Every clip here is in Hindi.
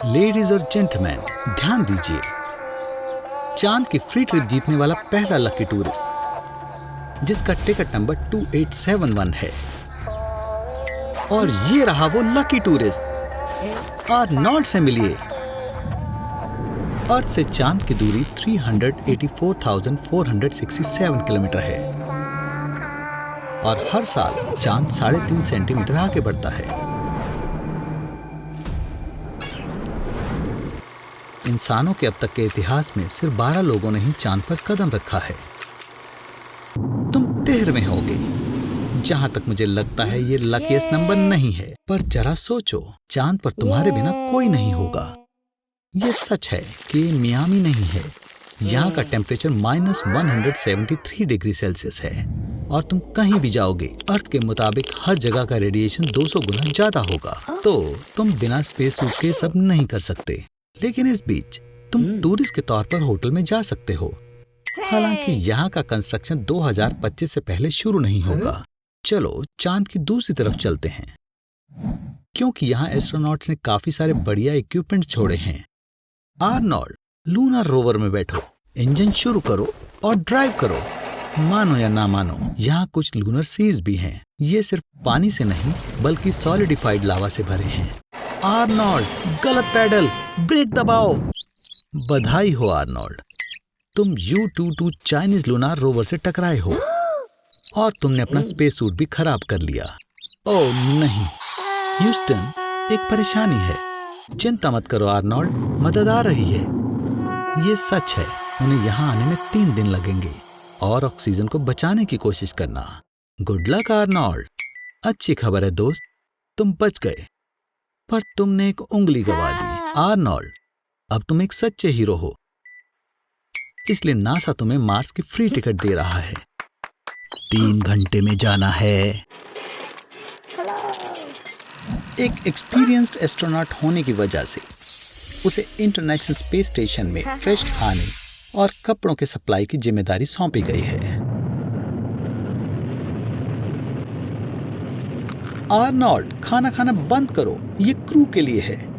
लेडीज और जेंटलमैन, ध्यान दीजिए। चांद की फ्री ट्रिप जीतने वाला पहला लकी टूरिस्ट, जिसका टिकट नंबर 2871 है। और ये रहा वो लकी टूरिस्ट। आर्नोल्ड से मिलिए। अर्थ से चांद की दूरी 384,467 किलोमीटर है और हर साल चांद 3.5 सेंटीमीटर आगे बढ़ता है। इंसानों के अब तक के इतिहास में सिर्फ 12 लोगों ने ही चांद पर कदम रखा है। तुम 13वें होगे। जहां तक मुझे लगता है ये लकीएस्ट नंबर नहीं है, पर जरा सोचो, चांद पर तुम्हारे बिना कोई नहीं होगा। ये सच है कि मियामी नहीं है। यहाँ का टेम्परेचर -173 डिग्री सेल्सियस है और तुम कहीं भी जाओगे, अर्थ के मुताबिक हर जगह का रेडिएशन 200 गुना ज्यादा होगा। तो तुम बिना स्पेस सूट के सब नहीं कर सकते। लेकिन इस बीच तुम टूरिस्ट के तौर पर होटल में जा सकते हो। हालांकि यहाँ का कंस्ट्रक्शन 2025 से पहले शुरू नहीं होगा। चलो चांद की दूसरी तरफ चलते हैं, क्योंकि यहाँ एस्ट्रोनॉट्स ने काफी सारे बढ़िया इक्विपमेंट छोड़े हैं। आर्नोल्ड, लूनर रोवर में बैठो, इंजन शुरू करो और ड्राइव करो। मानो या ना मानो, यहाँ कुछ लूनर सीज भी हैं। ये सिर्फ पानी से नहीं बल्कि सॉलिडिफाइड लावा से भरे हैं। आर्नोल्ड, गलत पैडल, ब्रेक दबाओ। बधाई हो आर्नोल्ड, तुम U-22 चाइनीज लूनार रोवर से टकराए हो और तुमने अपना स्पेस सूट भी खराब कर लिया। ओह नहीं ह्यूस्टन, एक परेशानी है। चिंता मत करो आर्नोल्ड, मदद आ रही है। ये सच है, उन्हें यहाँ आने में 3 दिन लगेंगे और ऑक्सीजन को बचाने की कोशिश करना। Good luck Arnold. अच्छी खबर है दोस्त, तुम बच गए, पर तुमने एक उंगली गंवा दी। आर्नोल्ड, अब तुम एक सच्चे हीरो हो, इसलिए नासा तुम्हें मार्स की फ्री टिकट दे रहा है। 3 घंटे में जाना है। एक एक्सपीरियंस्ड एस्ट्रोनॉट होने की वजह से उसे इंटरनेशनल स्पेस स्टेशन में फ्रेश खाने और कपड़ों के सप्लाई की जिम्मेदारी सौंपी गई है। आर्नोल्ड, खाना खाना बंद करो, ये क्रू के लिए है।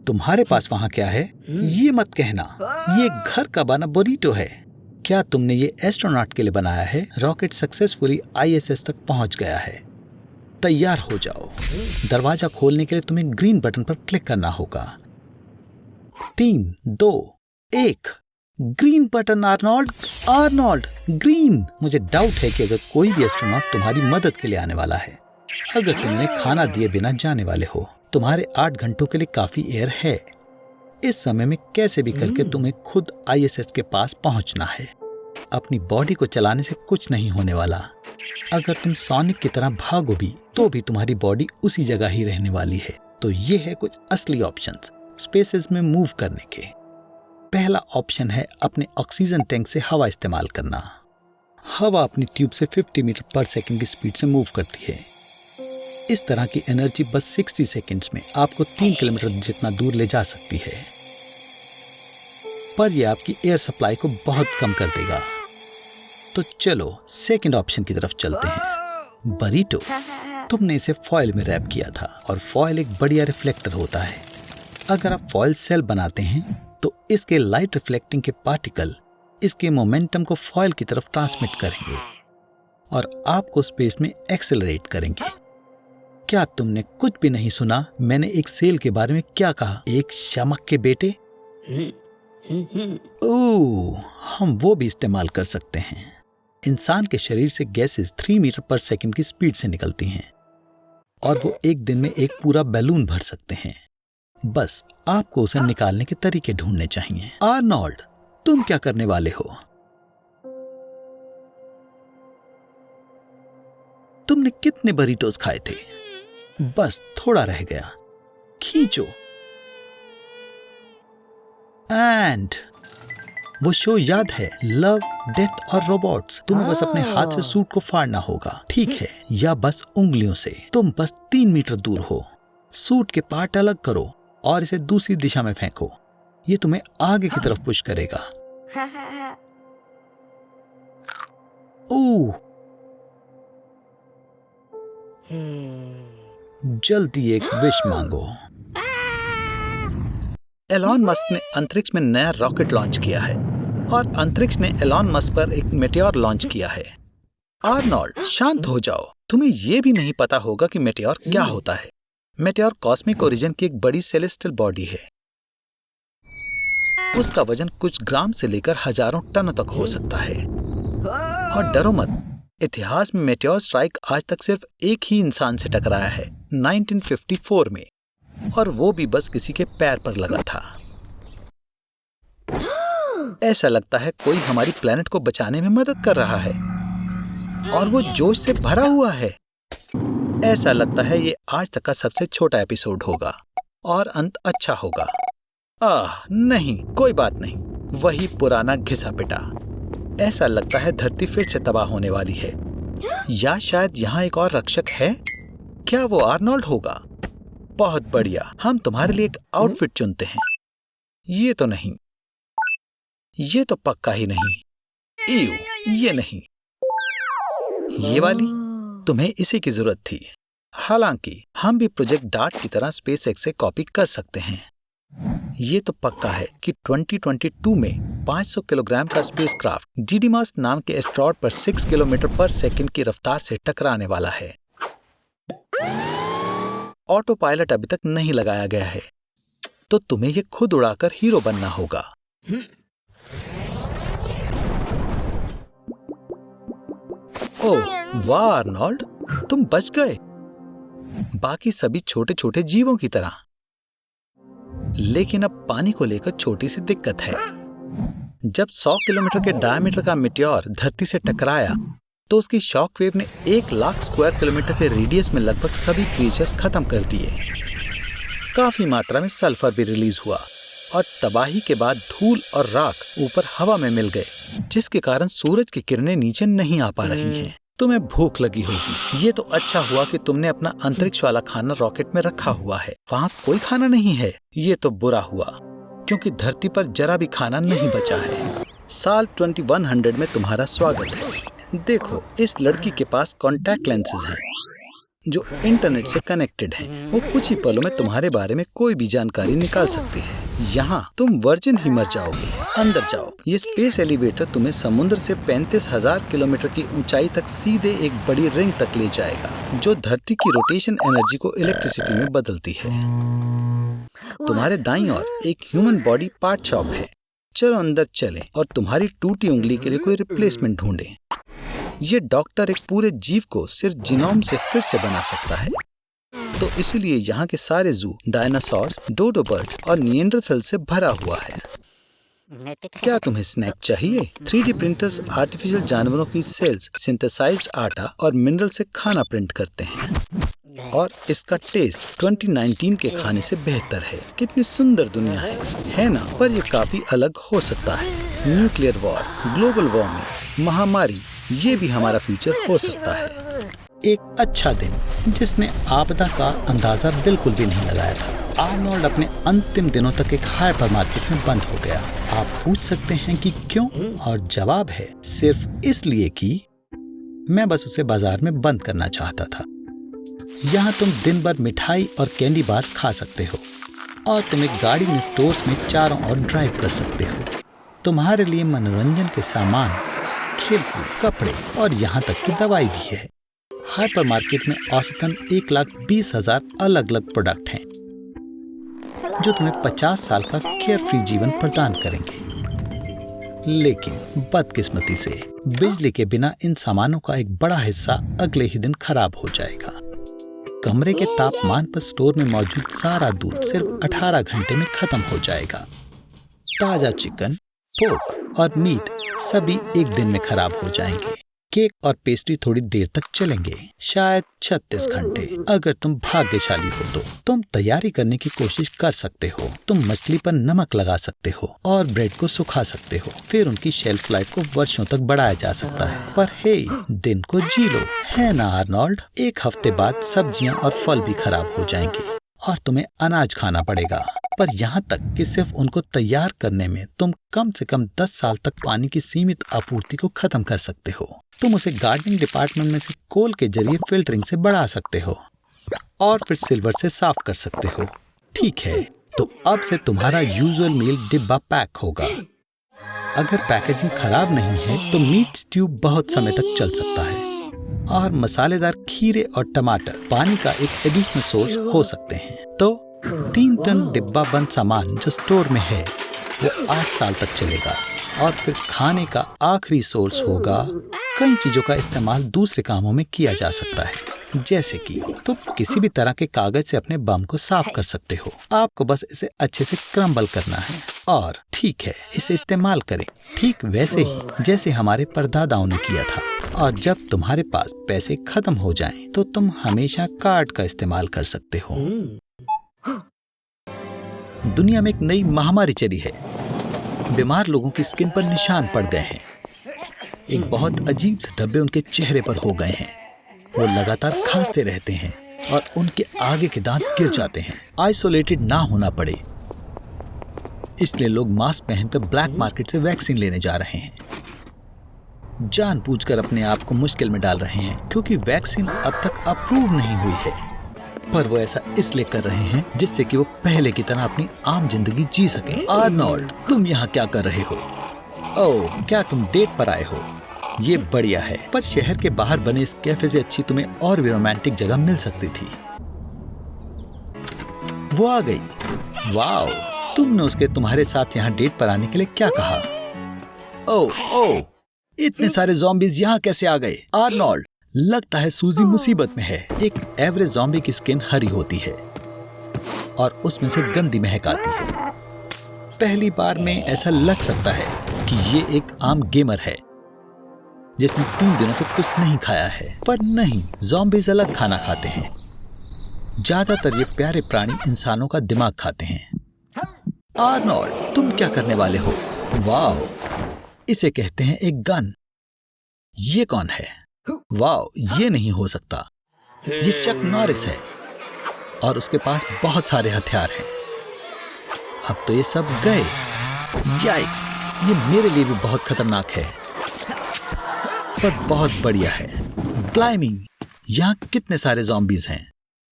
तुम्हारे पास वहां क्या है ये मत कहना, ये घर का बना बुरीटो है। क्या तुमने ये एस्ट्रोनॉट के लिए बनाया है? रॉकेट सक्सेसफुली ISS तक पहुंच गया है। तैयार हो जाओ। दरवाजा खोलने के लिए तुम्हें ग्रीन बटन पर क्लिक करना होगा। 3, 2, 1, green button. Arnold, Arnold, green. मुझे डाउट है कि अगर कोई भी एस्ट्रोनॉट तुम्हारी मदद के लिए आने वाला है। अगर तुमने खाना दिए बिना जाने वाले हो, तुम्हारे 8 घंटों के लिए काफी एयर है। इस समय में कैसे भी करके तुम्हें खुद ISS के पास पहुंचना है। अपनी बॉडी को चलाने से कुछ नहीं होने वाला। अगर तुम सोनिक की तरह भागो भी, तो भी तुम्हारी बॉडी उसी जगह ही रहने वाली है। तो ये है कुछ असली ऑप्शंस स्पेसेस में मूव करने के। पहला ऑप्शन है अपने ऑक्सीजन टैंक से हवा इस्तेमाल करना। हवा अपनी ट्यूब से 50 मीटर पर सेकंड की स्पीड से मूव करती है। इस तरह की एनर्जी बस 60 सेकंड्स में आपको 3 किलोमीटर जितना दूर ले जा सकती है, पर यह आपकी एयर सप्लाई को बहुत कम कर देगा। तो चलो सेकंड ऑप्शन की तरफ चलते हैं, बरीटो। तुमने इसे फॉयल में रैप किया था और फॉयल एक बढ़िया रिफ्लेक्टर होता है। अगर आप फॉयल सेल बनाते हैं तो इसके लाइट रिफ्लेक्टिंग के पार्टिकल इसके मोमेंटम को फॉयल की तरफ ट्रांसमिट करेंगे और आपको स्पेस में एक्सेलरेट करेंगे। क्या तुमने कुछ भी नहीं सुना? मैंने एक सेल के बारे में क्या कहा? एक शमक के बेटे। ओह, हम वो भी इस्तेमाल कर सकते हैं। इंसान के शरीर से गैसेस 3 मीटर पर सेकंड की स्पीड से निकलती हैं और वो एक दिन में एक पूरा बैलून भर सकते हैं। बस आपको उसे निकालने के तरीके ढूंढने चाहिए। आर्नोल्ड, तुम क्या करने वाले हो? तुमने कितने बरीटोस खाए थे? बस थोड़ा रह गया, खींचो। एंड वो शो याद है, लव, डेथ और रोबोट्स? तुम्हें बस अपने हाथ से सूट को फाड़ना होगा, ठीक है? या बस उंगलियों से। तुम बस 3 मीटर दूर हो। सूट के पार्ट अलग करो और इसे दूसरी दिशा में फेंको। ये तुम्हें आगे की तरफ पुश करेगा। ओह, जल्दी एक विश मांगो। एलॉन मस्क ने अंतरिक्ष में नया रॉकेट लॉन्च किया है और अंतरिक्ष ने एलॉन मस्क पर एक मेटेओर लॉन्च किया है। आर्नोल्ड, शांत हो जाओ। तुम्हें ये भी नहीं पता होगा कि मेटेओर क्या होता है। मेटेओर कॉस्मिक ओरिजिन की एक बड़ी सेलेस्टियल बॉडी है। उसका वजन कुछ ग्राम से लेकर हजारों टनों तक हो सकता है। और डरो मत, इतिहास में मेटेओर स्ट्राइक आज तक सिर्फ एक ही इंसान से टकराया है, 1954 में, और वो भी बस किसी के पैर पर लगा था। ऐसा लगता है कोई हमारी प्लेनेट को बचाने में मदद कर रहा है और वो जोश से भरा हुआ है। ऐसा लगता है ये आज तक का सबसे छोटा एपिसोड होगा और अंत अच्छा होगा। नहीं, कोई बात नहीं, वही पुराना घिसा पिटा। ऐसा लगता है धरती फिर से तबाह होने वाली है, या शायद यहाँ एक और रक्षक है। क्या वो आर्नोल्ड होगा? बहुत बढ़िया, हम तुम्हारे लिए एक आउटफिट चुनते हैं। ये तो नहीं, ये तो पक्का ही नहीं। ये नहीं, ये वाली, तुम्हें इसी की जरूरत थी। हालांकि हम भी प्रोजेक्ट डार्ट की तरह स्पेसएक्स से कॉपी कर सकते हैं। ये तो पक्का है कि 2022 में 500 किलोग्राम का स्पेसक्राफ्ट डिडिमस नाम के एस्ट्रॉयड पर 6 किलोमीटर पर सेकंड की रफ्तार से टकराने वाला है। ऑटो पायलट अभी तक नहीं लगाया गया है, तो तुम्हें ये खुद उड़ाकर हीरो बनना होगा। ओह वाह आर्नोल्ड, तुम बच गए, बाकी सभी छोटे छोटे जीवों की तरह। लेकिन अब पानी को लेकर छोटी सी दिक्कत है। जब 100 किलोमीटर के डायमीटर का मेटेओर धरती से टकराया तो उसकी शॉक वेव ने 1 लाख स्क्वायर किलोमीटर के रेडियस में लगभग सभी क्रिएचर्स खत्म कर दिए। काफी मात्रा में सल्फर भी रिलीज हुआ और तबाही के बाद धूल और राख ऊपर हवा में मिल गए, जिसके कारण सूरज की किरणें नीचे नहीं आ पा रही हैं। तुम्हें भूख लगी होगी। ये तो अच्छा हुआ कि तुमने अपना अंतरिक्ष वाला खाना रॉकेट में रखा हुआ है। वहाँ कोई खाना नहीं है। ये तो बुरा हुआ, क्योंकि धरती पर जरा भी खाना नहीं बचा है। साल 2100 में तुम्हारा स्वागत है। देखो, इस लड़की के पास कॉन्टैक्ट लेंसेज हैं जो इंटरनेट से कनेक्टेड हैं। वो कुछ ही पलों में तुम्हारे बारे में कोई भी जानकारी निकाल सकती है। यहाँ तुम वर्जिन ही मर जाओगे। अंदर जाओ। ये स्पेस एलिवेटर तुम्हें समुद्र से 35,000 किलोमीटर की ऊंचाई तक सीधे एक बड़ी रिंग तक ले जाएगा, जो धरती की रोटेशन एनर्जी को इलेक्ट्रिसिटी में बदलती है। तुम्हारे दाईं ओर एक ह्यूमन बॉडी पार्ट शॉप है। चलो अंदर चलें और तुम्हारी टूटी उंगली के लिए कोई रिप्लेसमेंट ढूंढें। ये डॉक्टर एक पूरे जीव को सिर्फ जीनोम से फिर से बना सकता है, तो इसलिए यहाँ के सारे जू डायनासोर्स, डोडो बर्ड्स और निएंडरथल से भरा हुआ है। क्या तुम्हें स्नैक चाहिए? 3D प्रिंटर्स आर्टिफिशियल जानवरों की सेल्स, सिंथेसाइज्ड आटा और मिनरल से खाना प्रिंट करते हैं और इसका टेस्ट 2019 के खाने से बेहतर है। कितनी सुंदर दुनिया है ना? पर ये काफी अलग हो सकता है। न्यूक्लियर वॉर, ग्लोबल वार्मिंग, महामारी, ये भी हमारा फ्यूचर हो सकता है। एक अच्छा दिन जिसने आपदा का अंदाजा बिल्कुल भी नहीं लगाया था। आर्नोल्ड अपने अंतिम दिनों तक एक हाइपर मार्केट में बंद हो गया। आप पूछ सकते हैं कि क्यों, और जवाब है सिर्फ इसलिए कि मैं बस उसे बाजार में बंद करना चाहता था। यहाँ तुम दिन भर मिठाई और कैंडी बार्स खा सकते हो और तुम एक गाड़ी में स्टोर्स में चारों ओर ड्राइव कर सकते हो। तुम्हारे लिए मनोरंजन के सामान, खेलकूद, कपड़े और यहाँ तक की दवाई भी है। हाइपर मार्केट में औसतन 1,20,000 अलग अलग प्रोडक्ट हैं जो तुम्हें 50 साल का केयर फ्री जीवन प्रदान करेंगे। लेकिन बदकिस्मती से बिजली के बिना इन सामानों का एक बड़ा हिस्सा अगले ही दिन खराब हो जाएगा। कमरे के तापमान पर स्टोर में मौजूद सारा दूध सिर्फ 18 घंटे में खत्म हो जाएगा। ताजा चिकन, पोर्क और मीट सभी एक दिन में खराब हो जाएंगे। केक और पेस्ट्री थोड़ी देर तक चलेंगे, शायद 36 घंटे। अगर तुम भाग्यशाली हो तो तुम तैयारी करने की कोशिश कर सकते हो। तुम मछली पर नमक लगा सकते हो और ब्रेड को सुखा सकते हो। फिर उनकी शेल्फ लाइफ को वर्षों तक बढ़ाया जा सकता है। पर हे, दिन को जी लो, है ना आर्नोल्ड? एक हफ्ते बाद सब्जियां और फल भी खराब हो जाएंगे और तुम्हें अनाज खाना पड़ेगा। पर यहाँ तक कि सिर्फ उनको तैयार करने में तुम कम से कम 10 साल तक पानी की सीमित आपूर्ति को खत्म कर सकते हो। तुम उसे गार्डनिंग डिपार्टमेंट में से कोल के जरिए फिल्टरिंग से बढ़ा सकते हो और फिर सिल्वर से साफ कर सकते हो। ठीक है, तो अब से तुम्हारा यूजुअल मील डिब्बा पैक होगा। अगर पैकेजिंग खराब नहीं है तो मीट स्ट्यू बहुत समय तक चल सकता है, और मसालेदार खीरे और टमाटर पानी का एक एडिशनल सोर्स हो सकते हैं। तो 3 टन डिब्बा बंद सामान जो स्टोर में है वो 8 साल तक चलेगा, और फिर खाने का आखिरी सोर्स होगा। कई चीजों का इस्तेमाल दूसरे कामों में किया जा सकता है, जैसे कि तुम किसी भी तरह के कागज से अपने बम को साफ कर सकते हो। आपको बस इसे अच्छे से क्रम्बल करना है और ठीक है, इसे इस्तेमाल करें ठीक वैसे ही जैसे हमारे परदादाओं ने किया था। और जब तुम्हारे पास पैसे खत्म हो जाएं, तो तुम हमेशा कार्ड का इस्तेमाल कर सकते हो। दुनिया में एक नई महामारी चली है। बीमार लोगों की स्किन पर निशान पड़ गए हैं। एक बहुत अजीब से धब्बे उनके चेहरे पर हो गए हैं। वो लगातार खांसते रहते हैं और उनके आगे के दांत गिर जाते हैं। आइसोलेटेड ना होना पड़े, इसलिए लोग मास्क पहनकर ब्लैक मार्केट से वैक्सीन लेने जा रहे हैं। जानबूझकर अपने आप को मुश्किल में डाल रहे हैं, क्योंकि वैक्सीन अब तक अप्रूव नहीं हुई है। पर वो ऐसा इसलिए कर रहे हैं जिससे कि वो पहले की तरह अपनी आम जिंदगी जी सकें। आर्नोल्ड, तुम यहाँ क्या कर रहे हो? ओह, क्या तुम डेट पर आए हो? ये बढ़िया है, पर शहर के बाहर बने इस कैफे से अच्छी तुम्हें और भी रोमांटिक जगह मिल सकती थी। वो आ गई। वाओ, तुमने उसके तुम्हारे साथ यहाँ डेट पर आने के लिए क्या कहा? ओह, इतने सारे ज़ॉम्बीज़ यहाँ कैसे आ गए? आर्नोल्ड, लगता है सूजी मुसीबत में है। एक एवरेज ज़ॉम्बी की स्किन हरी होती है और उसमें से गंदी महक आती है। पहली बार में ऐसा लग सकता है कि ये एक आम गेमर है जिसने 3 दिनों से कुछ नहीं खाया है, पर नहीं, ज़ॉम्बीज़ अलग खाना खाते हैं। ज्यादातर ये प्यारे प्राणी इंसानों का दिमाग खाते हैं। आर्नोल्ड, तुम क्या करने वाले हो? वाओ, इसे कहते हैं एक गन। ये कौन है? वाओ, ये नहीं हो सकता। ये चक नॉरिस है और उसके पास बहुत सारे हथियार हैं। अब तो ये सब गए। याइक्स, ये मेरे लिए भी बहुत खतरनाक है, पर बहुत बढ़िया है। ब्लाइमी, यहाँ कितने सारे ज़ॉम्बीज़ हैं।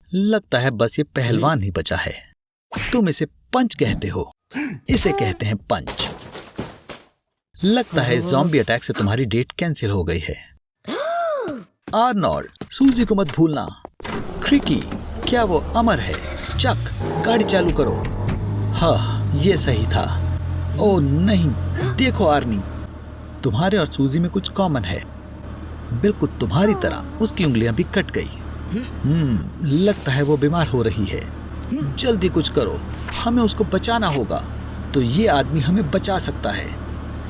लगता है बस ये पहलवान ही बचा है। तुम इसे पंच कहते हो। इसे कहते हैं पंच। लगता है ज़ॉम्बी अटैक से तुम्हारी डेट कैंसिल हो गई है। आर्नोल्ड, सूजी को मत भूलना। क्रिकी, क्या वो अमर है? चक, गाड़ी चालू करो। हाँ, ये सही था। ओह नहीं, देखो आर्नी, तुम्हारे और सूजी में कुछ कॉमन है। बिल्कुल तुम्हारी तरह उसकी उंगलियां भी कट गई। लगता है वो बीमार हो रही है। जल्दी कुछ करो, हमें उसको बचाना होगा। तो ये आदमी हमें बचा सकता है।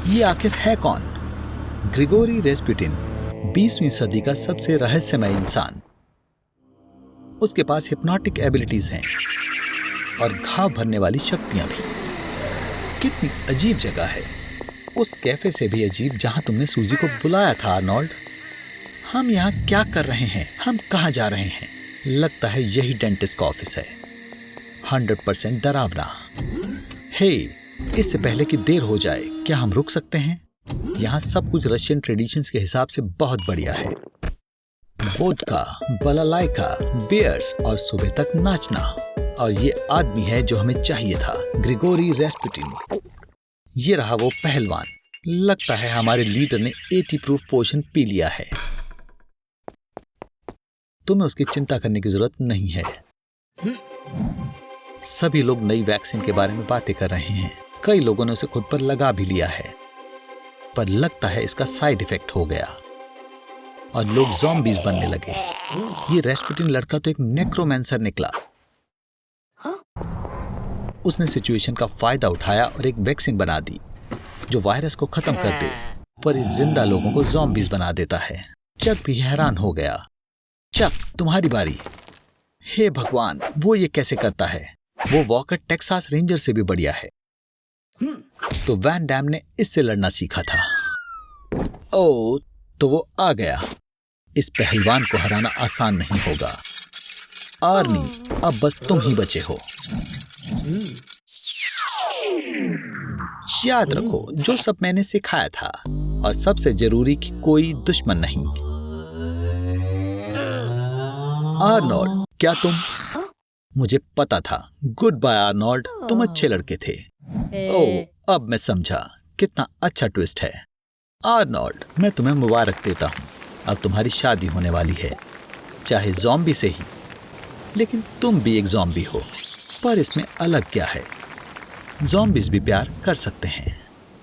ये आखिर है कौन? ग्रिगोरी रेस्पुटिन, 20वीं सदी का सबसे रहस्यमय इंसान। उसके पास हिप्नोटिक एबिलिटीज हैं और घाव भरने वाली शक्तियां भी। कितनी अजीब जगह है। उस कैफे से भी अजीब जहां तुमने सूजी को बुलाया था। आर्नोल्ड, हम यहाँ क्या कर रहे हैं? हम कहाँ जा रहे हैं? लगता है यही डेंटिस्ट का ऑफिस है। 100% डरावना। हे, इससे पहले कि देर हो जाए, क्या हम रुक सकते हैं? यहाँ सब कुछ रशियन ट्रेडिशंस के हिसाब से बहुत बढ़िया है। वोडका, बालालाइका, बियर्स और सुबह तक नाचना। और ये आदमी है जो हमें चाहिए था, ग्रिगोरी रेस्पुटिन। ये रहा वो पहलवान। लगता है हमारे लीडर ने 80 प्रूफ पोशन पी लिया है। तुम्हें उसकी चिंता करने की जरूरत नहीं है। सभी लोग नई वैक्सीन के बारे में बातें कर रहे हैं। कई लोगों ने उसे खुद पर लगा भी लिया है, पर लगता है इसका साइड इफेक्ट हो गया और लोग ज़ॉम्बीज़ बनने लगे। ये रेस्पुटिन लड़का तो एक नेक्रोमैंसर निकला। उसने सिचुएशन का फायदा उठाया और एक वैक्सीन बना दी जो वायरस को खत्म कर दे, पर इस जिंदा लोगों को ज़ॉम्बीज़ बना देता है। चक भी हैरान हो गया। चक, तुम्हारी बारी। हे भगवान, वो ये कैसे करता है? वो वॉकर टेक्सास रेंजर से भी बढ़िया है। तो वैन डैम ने इससे लड़ना सीखा था। ओह, तो वो आ गया। इस पहलवान को हराना आसान नहीं होगा। आर्नी, अब बस तुम ही बचे हो। याद रखो जो सब मैंने सिखाया था, और सबसे जरूरी कि कोई दुश्मन नहीं। आर्नोल्ड, क्या तुम? मुझे पता था। गुड बाय आर्नोल्ड, तुम अच्छे लड़के थे। ओह, अब मैं समझा, कितना अच्छा ट्विस्ट है। आर्नोल्ड, मैं तुम्हें मुबारक देता हूँ, अब तुम्हारी शादी होने वाली है, चाहे ज़ॉम्बी से ही। लेकिन तुम भी एक ज़ॉम्बी हो, पर इसमें अलग क्या है, ज़ॉम्बीज़ भी प्यार कर सकते हैं।